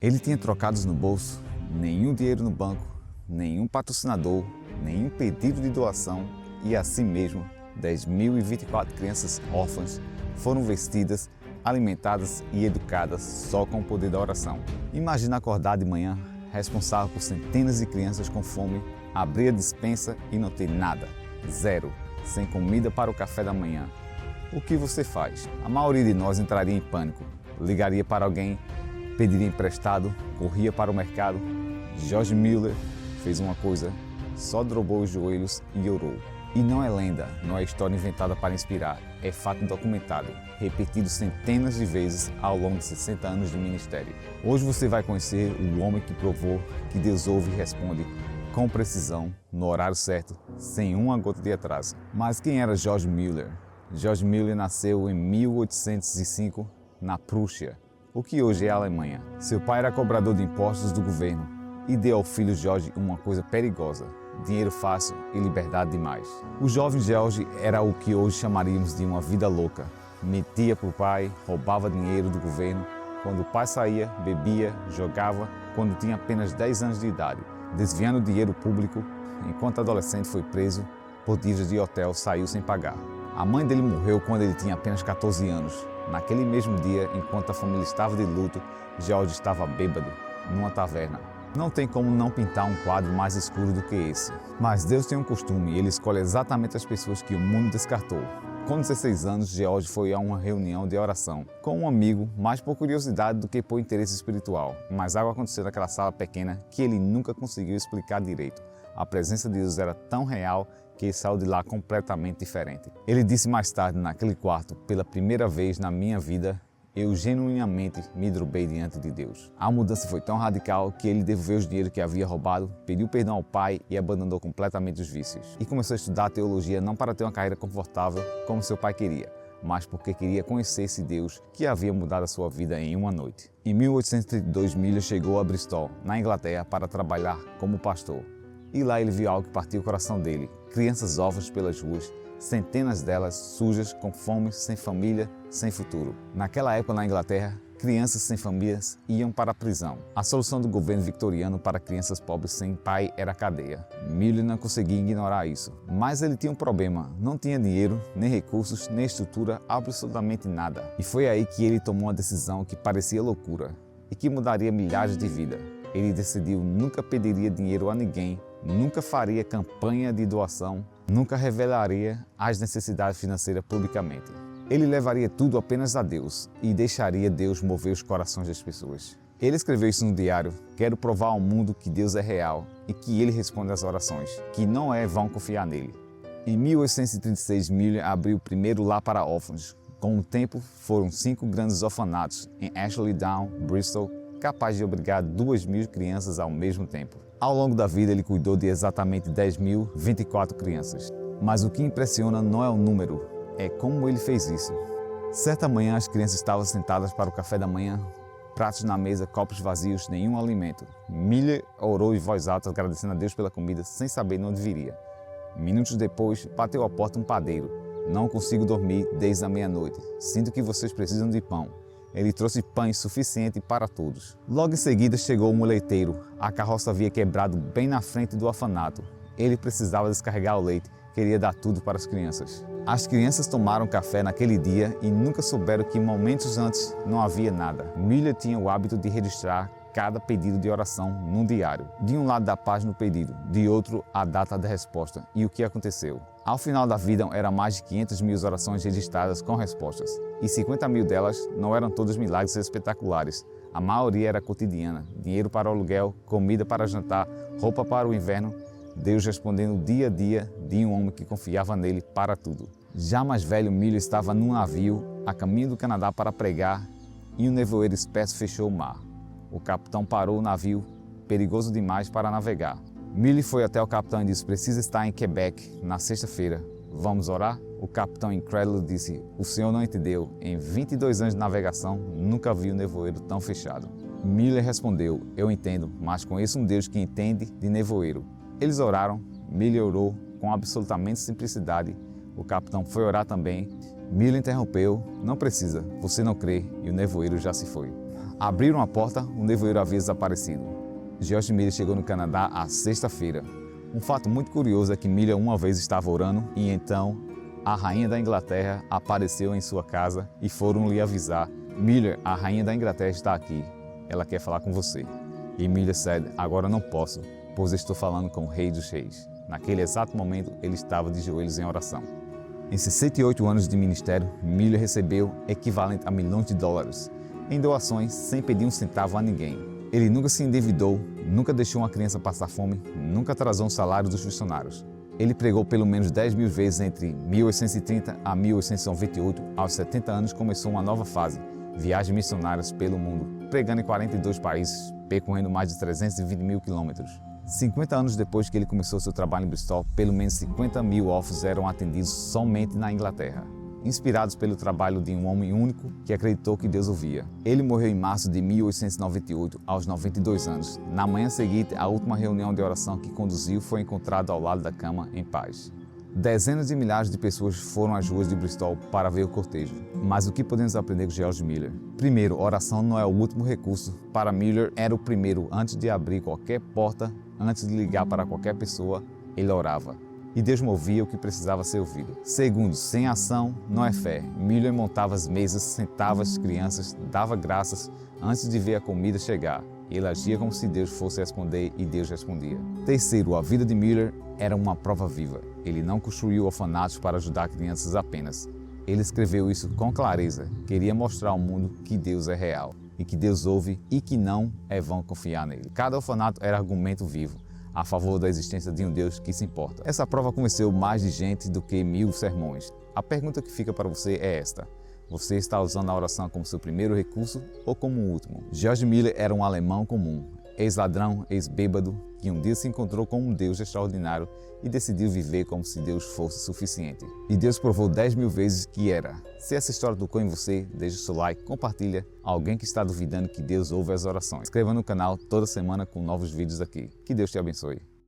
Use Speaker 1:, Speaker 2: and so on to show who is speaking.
Speaker 1: Ele tinha trocados no bolso, nenhum dinheiro no banco, nenhum patrocinador, nenhum pedido de doação e assim mesmo 10.024 crianças órfãs foram vestidas, alimentadas e educadas só com o poder da oração. Imagina acordar de manhã, responsável por centenas de crianças com fome, abrir a despensa e não ter nada, zero, sem comida para o café da manhã. O que você faz? A maioria de nós entraria em pânico, ligaria para alguém, pediria emprestado, corria para o mercado. George Mueller fez uma coisa, só dobrou os joelhos e orou. E não é lenda, não é história inventada para inspirar, é fato documentado, repetido centenas de vezes ao longo de 60 anos de ministério. Hoje você vai conhecer o homem que provou que Deus ouve e responde com precisão, no horário certo, sem uma gota de atraso. Mas quem era George Mueller? George Mueller nasceu em 1805 na Prússia, o que hoje é a Alemanha. Seu pai era cobrador de impostos do governo e deu ao filho George uma coisa perigosa: dinheiro fácil e liberdade demais. O jovem George era o que hoje chamaríamos de uma vida louca. Mentia para o pai, roubava dinheiro do governo. Quando o pai saía, bebia, jogava, quando tinha apenas 10 anos de idade, desviando dinheiro público. Enquanto adolescente foi preso por dívidas de hotel, saiu sem pagar. A mãe dele morreu quando ele tinha apenas 14 anos. Naquele mesmo dia, enquanto a família estava de luto, George estava bêbado, numa taverna. Não tem como não pintar um quadro mais escuro do que esse. Mas Deus tem um costume e Ele escolhe exatamente as pessoas que o mundo descartou. Com 16 anos, George foi a uma reunião de oração com um amigo, mais por curiosidade do que por interesse espiritual. Mas algo aconteceu naquela sala pequena que ele nunca conseguiu explicar direito. A presença de Deus era tão real que ele saiu de lá completamente diferente. Ele disse mais tarde, naquele quarto: pela primeira vez na minha vida, eu genuinamente me dobrei diante de Deus. A mudança foi tão radical que ele devolveu os dinheiros que havia roubado, pediu perdão ao pai e abandonou completamente os vícios. E começou a estudar teologia não para ter uma carreira confortável como seu pai queria, mas porque queria conhecer esse Deus que havia mudado a sua vida em uma noite. Em 1832, Mueller chegou a Bristol, na Inglaterra, para trabalhar como pastor. E lá ele viu algo que partiu o coração dele: crianças órfãs pelas ruas, centenas delas sujas, com fome, sem família, sem futuro. Naquela época na Inglaterra, crianças sem famílias iam para a prisão. A solução do governo victoriano para crianças pobres sem pai era a cadeia. Mueller não conseguia ignorar isso. Mas ele tinha um problema: não tinha dinheiro, nem recursos, nem estrutura, absolutamente nada. E foi aí que ele tomou uma decisão que parecia loucura e que mudaria milhares de vidas. Ele decidiu nunca pediria dinheiro a ninguém, nunca faria campanha de doação, nunca revelaria as necessidades financeiras publicamente. Ele levaria tudo apenas a Deus e deixaria Deus mover os corações das pessoas. Ele escreveu isso no diário: quero provar ao mundo que Deus é real e que Ele responde às orações, que não é vão confiar nele. Em 1836, Mueller abriu o primeiro lar para órfãos. Com o tempo, foram 5 grandes orfanatos em Ashley Down, Bristol, capaz de abrigar 2.000 crianças ao mesmo tempo. Ao longo da vida, ele cuidou de exatamente 10.024 crianças. Mas o que impressiona não é o número, é como ele fez isso. Certa manhã, as crianças estavam sentadas para o café da manhã, pratos na mesa, copos vazios, nenhum alimento. Mueller orou em voz alta, agradecendo a Deus pela comida, sem saber de onde viria. Minutos depois, bateu à porta um padeiro. Não consigo dormir desde a meia-noite. Sinto que vocês precisam de pão. Ele trouxe pães suficiente para todos. Logo em seguida chegou o muleteiro. A carroça havia quebrado bem na frente do orfanato. Ele precisava descarregar o leite, queria dar tudo para as crianças. As crianças tomaram café naquele dia e nunca souberam que momentos antes não havia nada. Mueller tinha o hábito de registrar cada pedido de oração num diário. De um lado da página o pedido, de outro a data da resposta e o que aconteceu. Ao final da vida eram mais de 500.000 orações registradas com respostas. E 50.000 delas não eram todos milagres espetaculares. A maioria era cotidiana: dinheiro para o aluguel, comida para jantar, roupa para o inverno. Deus respondendo dia a dia de um homem que confiava nele para tudo. Já mais velho, Mueller estava num navio a caminho do Canadá para pregar e um nevoeiro espesso fechou o mar. O capitão parou o navio, perigoso demais para navegar. Mueller foi até o capitão e disse: precisa estar em Quebec na sexta-feira. Vamos orar? O capitão incrédulo disse: o senhor não entendeu. Em 22 anos de navegação, nunca vi um nevoeiro tão fechado. Mueller respondeu: eu entendo, mas conheço um Deus que entende de nevoeiro. Eles oraram, Mueller orou com absolutamente simplicidade. O capitão foi orar também. Mueller interrompeu: não precisa, você não crê, e o nevoeiro já se foi. Abriram a porta, o nevoeiro havia desaparecido. George Miller chegou no Canadá à sexta-feira. Um fato muito curioso é que Miller uma vez estava orando e então a rainha da Inglaterra apareceu em sua casa e foram lhe avisar: Miller, a rainha da Inglaterra está aqui, ela quer falar com você. E Miller disse: agora não posso, pois estou falando com o Rei dos Reis. Naquele exato momento ele estava de joelhos em oração. Em 68 anos de ministério, Miller recebeu equivalente a milhões de dólares em doações sem pedir um centavo a ninguém. Ele nunca se endividou, nunca deixou uma criança passar fome, nunca atrasou um salário dos funcionários. Ele pregou pelo menos 10.000 vezes entre 1830 a 1898. Aos 70 anos começou uma nova fase, viagens missionárias pelo mundo, pregando em 42 países, percorrendo mais de 320.000 quilômetros. 50 anos depois que ele começou seu trabalho em Bristol, pelo menos 50.000 órfãos eram atendidos somente na Inglaterra, inspirados pelo trabalho de um homem único que acreditou que Deus ouvia. Ele morreu em março de 1898, aos 92 anos. Na manhã seguinte, a última reunião de oração que conduziu foi encontrado ao lado da cama, em paz. Dezenas de milhares de pessoas foram às ruas de Bristol para ver o cortejo. Mas o que podemos aprender com George Miller? Primeiro, oração não é o último recurso. Para Miller, era o primeiro. Antes de abrir qualquer porta, antes de ligar para qualquer pessoa, ele orava. E Deus movia o que precisava ser ouvido. Segundo, sem ação não é fé. Miller montava as mesas, sentava as crianças, dava graças antes de ver a comida chegar. Ele agia como se Deus fosse responder e Deus respondia. Terceiro, a vida de Miller era uma prova viva. Ele não construiu orfanatos para ajudar crianças apenas. Ele escreveu isso com clareza. Queria mostrar ao mundo que Deus é real e que Deus ouve e que não é vão confiar nele. Cada orfanato era argumento vivo a favor da existência de um Deus que se importa. Essa prova convenceu mais de gente do que 1000 sermões. A pergunta que fica para você é esta: você está usando a oração como seu primeiro recurso ou como o último? George Miller era um alemão comum, ex-ladrão, ex-bêbado, que um dia se encontrou com um Deus extraordinário e decidiu viver como se Deus fosse suficiente. E Deus provou 10.000 vezes que era. Se essa história tocou em você, deixe o seu like, compartilha. Alguém que está duvidando que Deus ouve as orações. Inscreva no canal toda semana com novos vídeos aqui. Que Deus te abençoe.